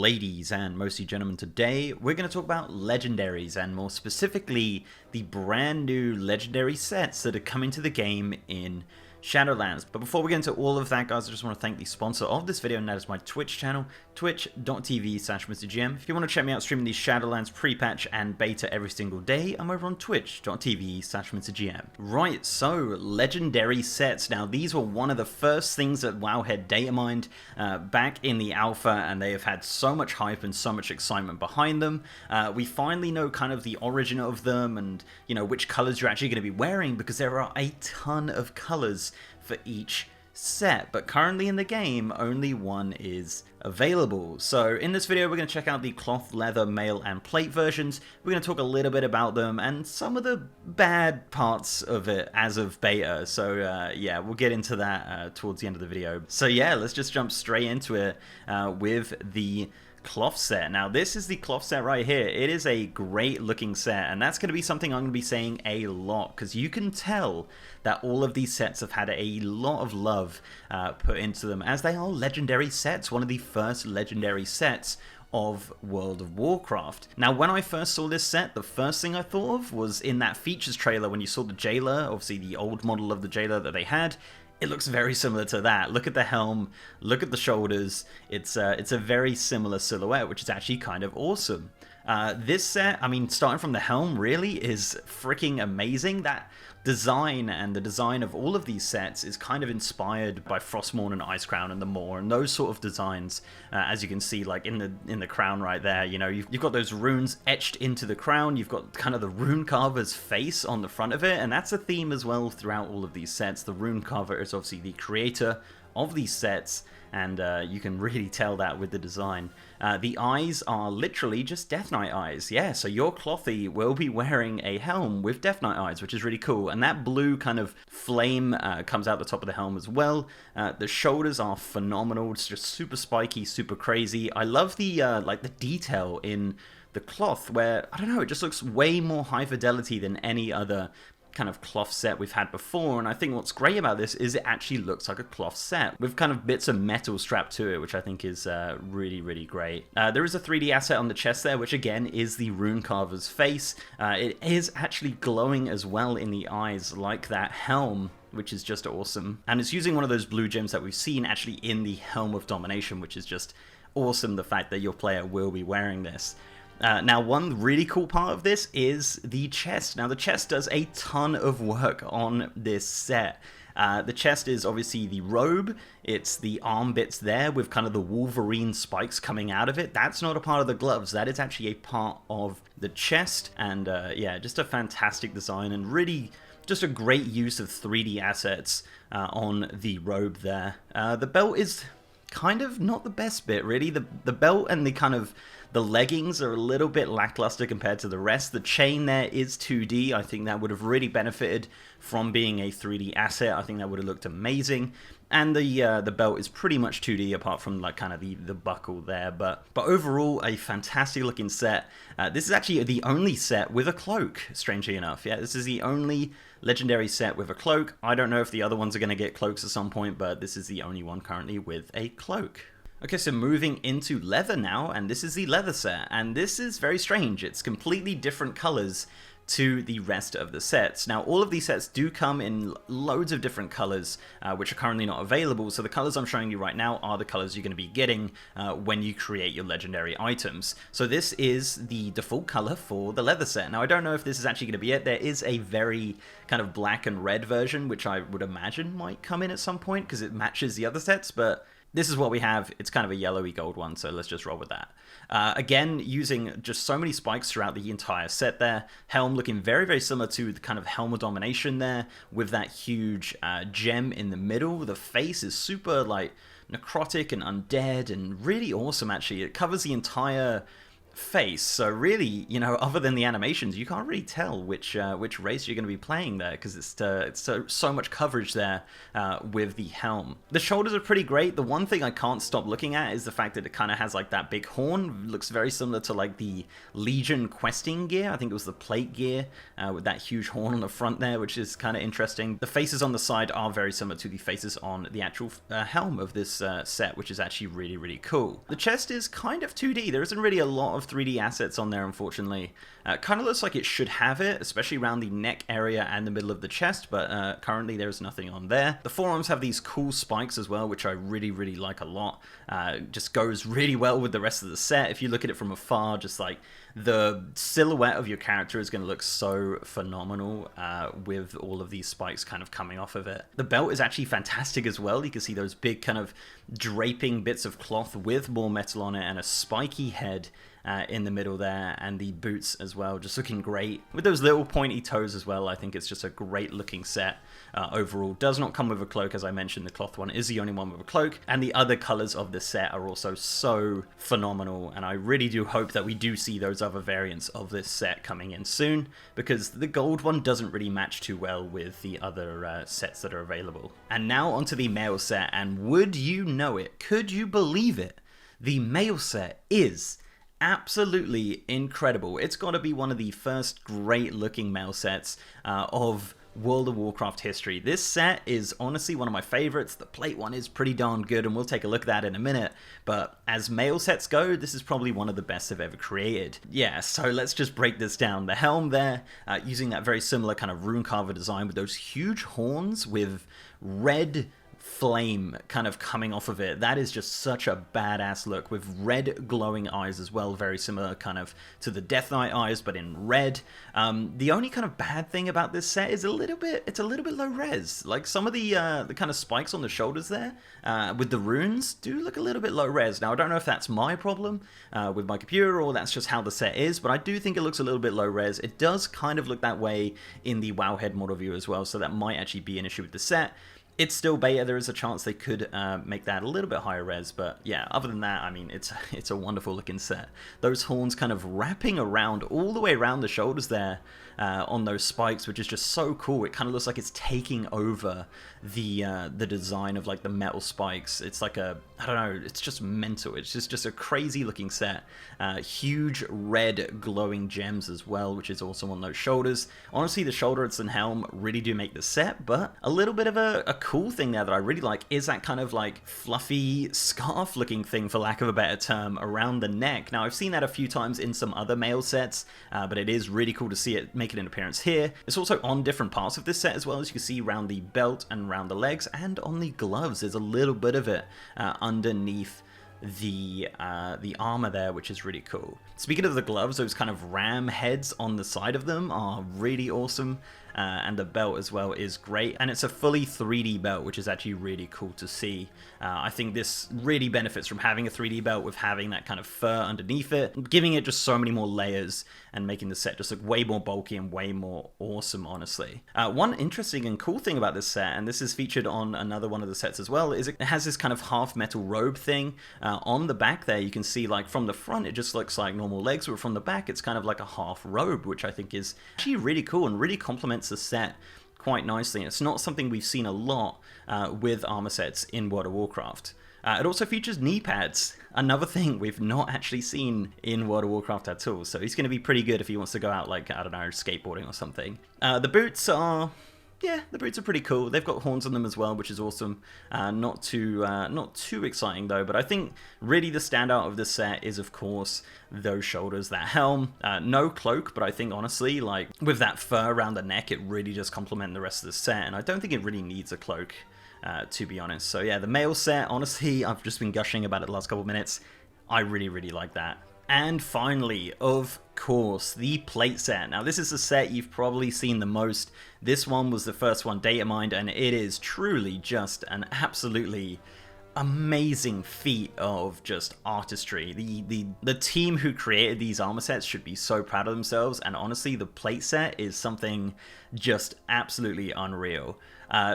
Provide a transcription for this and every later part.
ladies and mostly gentlemen, today we're going to talk about legendaries and more specifically the brand new legendary sets that are coming to the game in Shadowlands. But before we get into all of that, guys, I just want to thank the sponsor of this video, and that is my Twitch channel, twitch.tv/MrGM. If you want to check me out streaming these Shadowlands pre-patch and beta every single day, I'm over on twitch.tv/MrGM. Right, so legendary sets. Now, these were one of the first things that WoW had data mined back in the alpha, and they have had so much hype and so much excitement behind them. We finally know kind of the origin of them and, you know, which colors you're actually going to be wearing, because there are a ton of colors for each set, but currently in the game only one is available. So in this video we're going to check out the cloth, leather, mail and plate versions. We're going to talk a little bit about them and some of the bad parts of it as of beta. So yeah, we'll get into that towards the end of the video. So yeah, let's just jump straight into it with the cloth set. Now this is the cloth set right here. It is a great looking set, and that's going to be something I'm going to be saying a lot, because you can tell that all of these sets have had a lot of love put into them, as they are legendary sets, one of the first legendary sets of World of Warcraft. Now, when I first saw this set, the first thing I thought of was in that features trailer when you saw the Jailer, obviously the old model of the Jailer that they had. It looks very similar to that. Look at the helm, look at the shoulders. It's a very similar silhouette, which is actually kind of awesome. This set, I mean, starting from the helm, really is freaking amazing. That design and the design of all of these sets is kind of inspired by Frostmourne and Icecrown and the Maw and those sort of designs, as you can see, like in the crown right there. You know, you've got those runes etched into the crown. You've got kind of the rune carver's face on the front of it, and that's a theme as well throughout all of these sets. The rune carver is obviously the creator of these sets, and you can really tell that with the design. The eyes are literally just Death Knight eyes. Yeah, so your Clothy will be wearing a helm with Death Knight eyes, which is really cool. And that blue kind of flame comes out the top of the helm as well. The shoulders are phenomenal. It's just super spiky, super crazy. I love the like the detail in the cloth, where, I don't know, it just looks way more high fidelity than any other kind of cloth set we've had before. And I think what's great about this is it actually looks like a cloth set with kind of bits of metal strapped to it, which I think is really, really great. There is a 3D asset on the chest there, which again is the rune carver's face. It is actually glowing as well in the eyes, like that helm, which is just awesome. And it's using one of those blue gems that we've seen actually in the Helm of Domination, which is just awesome, the fact that your player will be wearing this. Now, one really cool part of this is the chest. Now, the chest does a ton of work on this set. The chest is obviously the robe. It's the arm bits there with kind of the Wolverine spikes coming out of it. That's not a part of the gloves. That is actually a part of the chest. And yeah, just a fantastic design and really just a great use of 3D assets on the robe there. The belt is kind of not the best bit, really. The belt and the kind of the leggings are a little bit lackluster compared to the rest. The chain there is 2D. I think that would have really benefited from being a 3D asset. I think that would have looked amazing. And the belt is pretty much 2D apart from like kind of the buckle there. But overall, a fantastic looking set. This is actually the only set with a cloak, strangely enough. Yeah, this is the only legendary set with a cloak. I don't know if the other ones are going to get cloaks at some point, but this is the only one currently with a cloak. Okay, so moving into leather now, and this is the leather set, and this is very strange. It's completely different colors to the rest of the sets. Now, all of these sets do come in loads of different colors, which are currently not available, so the colors I'm showing you right now are the colors you're going to be getting when you create your legendary items. So this is the default color for the leather set. Now, I don't know if this is actually going to be it. There is a very kind of black and red version, which I would imagine might come in at some point, because it matches the other sets, but this is what we have. It's kind of a yellowy gold one, so let's just roll with that. Again, using just so many spikes throughout the entire set there. Helm looking very, very similar to the kind of Helm of Domination there, with that huge gem in the middle. The face is super, like, necrotic and undead and really awesome, actually. It covers the entire face. So really, you know, other than the animations, you can't really tell which race you're going to be playing there, because it's so much coverage there with the helm. The shoulders are pretty great. The one thing I can't stop looking at is the fact that it kind of has like that big horn. It looks very similar to like the Legion questing gear. I think it was the plate gear with that huge horn on the front there, which is kind of interesting. The faces on the side are very similar to the faces on the actual helm of this set, which is actually really, really cool. The chest is kind of 2D. There isn't really a lot of 3D assets on there, unfortunately. Kind of looks like it should have it, especially around the neck area and the middle of the chest, but currently there's nothing on there. The forearms have these cool spikes as well, which I really, really like a lot. Just goes really well with the rest of the set. If you look at it from afar, just like the silhouette of your character is going to look so phenomenal with all of these spikes kind of coming off of it. The belt is actually fantastic as well. You can see those big kind of draping bits of cloth with more metal on it and a spiky head in the middle there, and the boots as well, just looking great. With those little pointy toes as well, I think it's just a great looking set overall. Does not come with a cloak, as I mentioned. The cloth one is the only one with a cloak, and the other colors of the set are also so phenomenal, and I really do hope that we do see those other variants of this set coming in soon, because the gold one doesn't really match too well with the other sets that are available. And now onto the male set, and would you know it, could you believe it, the male set is absolutely incredible. It's got to be one of the first great looking male sets of World of Warcraft history. This set is honestly one of my favorites. The plate one is pretty darn good, and we'll take a look at that in a minute, but as male sets go, this is probably one of the best I've ever created. Yeah, so let's just break this down. The helm there, using that very similar kind of rune carver design with those huge horns with red flame kind of coming off of it. That is just such a badass look, with red glowing eyes as well, very similar kind of to the Death Knight eyes, but in red. The only kind of bad thing about this set is it's a little bit low res. Like some of the kind of spikes on the shoulders there with the runes do look a little bit low res. Now I don't know if that's my problem with my computer or that's just how the set is, but I do think it looks a little bit low res. It does kind of look that way in the Wowhead model view as well, so that might actually be an issue with the set. It's still beta. There is a chance they could make that a little bit higher res, but yeah, other than that, I mean, it's a wonderful looking set. Those horns kind of wrapping around all the way around the shoulders there on those spikes, which is just so cool. It kind of looks like it's taking over the design of like the metal spikes. It's like I don't know, it's just mental. It's just a crazy looking set. Huge red glowing gems as well, which is also on those shoulders. Honestly, the shoulderets and helm really do make the set, but a little bit of a cool thing there that I really like is that kind of like fluffy scarf looking thing, for lack of a better term, around the neck. Now I've seen that a few times in some other male sets, but it is really cool to see it make an appearance here. It's also on different parts of this set as well, as you can see around the belt and around the legs, and on the gloves there's a little bit of it underneath the armor there, which is really cool. Speaking of the gloves, those kind of ram heads on the side of them are really awesome. And the belt as well is great, and it's a fully 3D belt, which is actually really cool to see. I think this really benefits from having a 3D belt with having that kind of fur underneath it, giving it just so many more layers and making the set just look way more bulky and way more awesome, honestly. One interesting and cool thing about this set, and this is featured on another one of the sets as well, is it has this kind of half metal robe thing on the back there. You can see like from the front it just looks like normal legs, but from the back it's kind of like a half robe, which I think is actually really cool and really complements the set quite nicely. It's not something we've seen a lot with armor sets in World of Warcraft. It also features knee pads, another thing we've not actually seen in World of Warcraft at all, so he's going to be pretty good if he wants to go out, like, I don't know, skateboarding or something. The boots are... yeah, the boots are pretty cool. They've got horns on them as well, which is awesome. Not too exciting though, but I think really the standout of this set is, of course, those shoulders, that helm. No cloak, but I think honestly, like, with that fur around the neck, it really just complements the rest of the set, and I don't think it really needs a cloak, to be honest. So yeah, the male set, honestly, I've just been gushing about it the last couple of minutes. I really, really like that. And finally, of course, the plate set. Now, this is a set you've probably seen the most. This one was the first one data mined, and it is truly just an absolutely amazing feat of just artistry. The team who created these armor sets should be so proud of themselves, and honestly the plate set is something just absolutely unreal.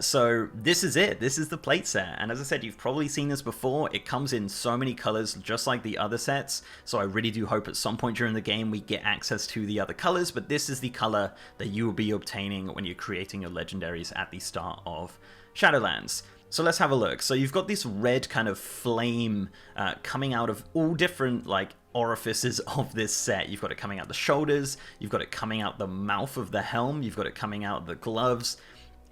So this is it. This is the plate set, and as I said, you've probably seen this before. It comes in so many colors just like the other sets, so I really do hope at some point during the game we get access to the other colors, but this is the color that you will be obtaining when you're creating your legendaries at the start of Shadowlands. So let's have a look. So you've got this red kind of flame coming out of all different like orifices of this set. You've got it coming out the shoulders, you've got it coming out the mouth of the helm, you've got it coming out the gloves.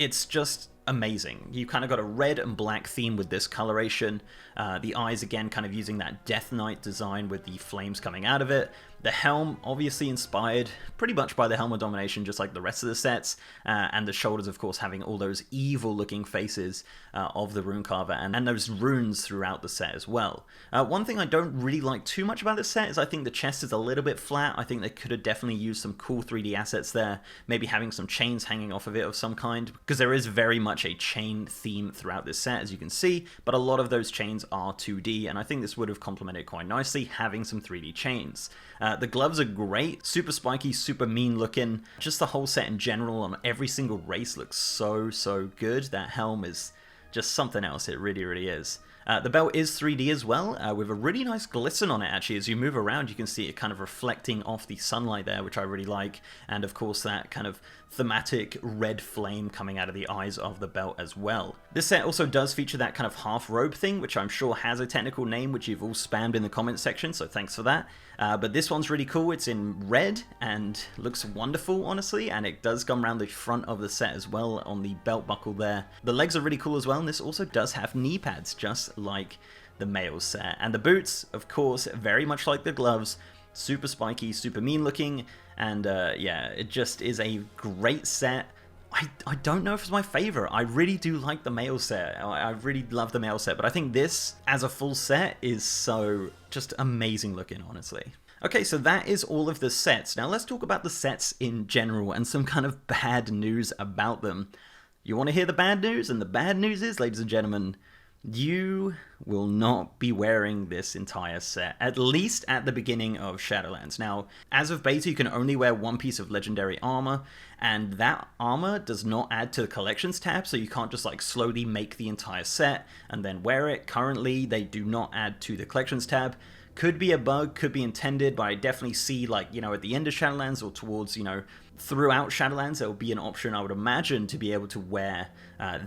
It's just amazing. You kind of got a red and black theme with this coloration. The eyes again kind of using that Death Knight design with the flames coming out of it. The helm obviously inspired pretty much by the Helm of Domination, just like the rest of the sets, and the shoulders of course having all those evil looking faces of the Runecarver, and those runes throughout the set as well. One thing I don't really like too much about this set is I think the chest is a little bit flat. I think they could have definitely used some cool 3D assets there, maybe having some chains hanging off of it of some kind, because there is very much a chain theme throughout this set, as you can see, but a lot of those chains are 2D, and I think this would have complemented quite nicely having some 3D chains. The gloves are great, super spiky, super mean looking. Just the whole set in general on every single race looks so good. That helm is just something else, it really is. The belt is 3D as well, with a really nice glisten on it actually. As you move around you can see it kind of reflecting off the sunlight there, which I really like, and of course that kind of thematic red flame coming out of the eyes of the belt as well. This set also does feature that kind of half robe thing, which I'm sure has a technical name which you've all spammed in the comments section, so thanks for that. But this one's really cool. It's in red and looks wonderful honestly, and it does come around the front of the set as well on the belt buckle there. The legs are really cool as well, and this also does have knee pads just like the male set. And the boots, of course, very much like the gloves, super spiky, super mean looking, and yeah, it just is a great set. I don't know if it's my favorite. I really do like the male set. I really love the male set, but I think this as a full set is so just amazing looking, honestly. Okay, so that is all of the sets. Now let's talk about the sets in general and some kind of bad news about them. You want to hear the bad news? And the bad news is, ladies and gentlemen, you will not be wearing this entire set, at least at the beginning of Shadowlands. Now, as of beta, you can only wear one piece of legendary armor, and that armor does not add to the collections tab, so you can't just like slowly make the entire set and then wear it. Currently, they do not add to the collections tab. Could be a bug, could be intended, but I definitely see, like, you know, at the end of Shadowlands or towards, you know, throughout Shadowlands, there will be an option, I would imagine, to be able to wear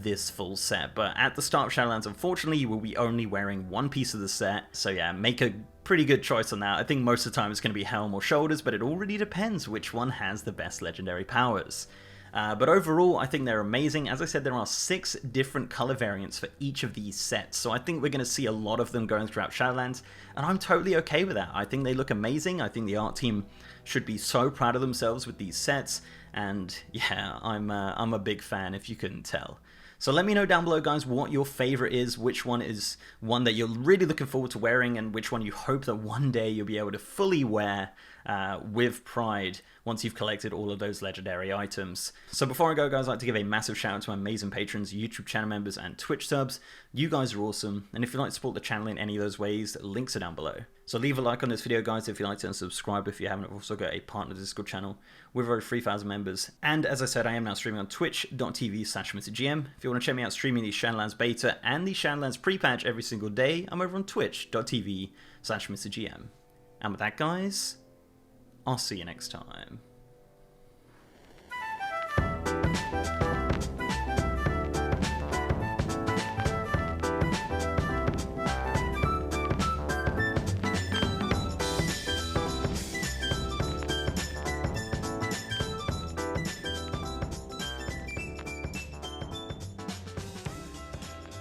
this full set. But at the start of Shadowlands, unfortunately, you will be only wearing one piece of the set. So yeah, make a pretty good choice on that. I think most of the time it's going to be helm or shoulders, but it all really depends which one has the best legendary powers. But overall, I think they're amazing. As I said, there are 6 different color variants for each of these sets, so I think we're going to see a lot of them going throughout Shadowlands, and I'm totally okay with that. I think they look amazing. I think the art team should be so proud of themselves with these sets, and yeah, I'm a big fan if you couldn't tell. So let me know down below, guys, what your favorite is, which one is one that you're really looking forward to wearing, and which one you hope that one day you'll be able to fully wear with pride once you've collected all of those legendary items. So before I go, guys, I'd like to give a massive shout out to my amazing patrons, YouTube channel members, and Twitch subs. You guys are awesome, and if you'd like to support the channel in any of those ways, links are down below. So leave a like on this video, guys, if you liked it, and subscribe if you haven't. I've also got a partner Discord channel with over 3,000 members, and as I said, I am now streaming on twitch.tv/MrGM. If you want to check me out streaming the Shadowlands beta and the Shadowlands pre-patch every single day, I'm over on twitch.tv/MrGM. And with that, guys, I'll see you next time.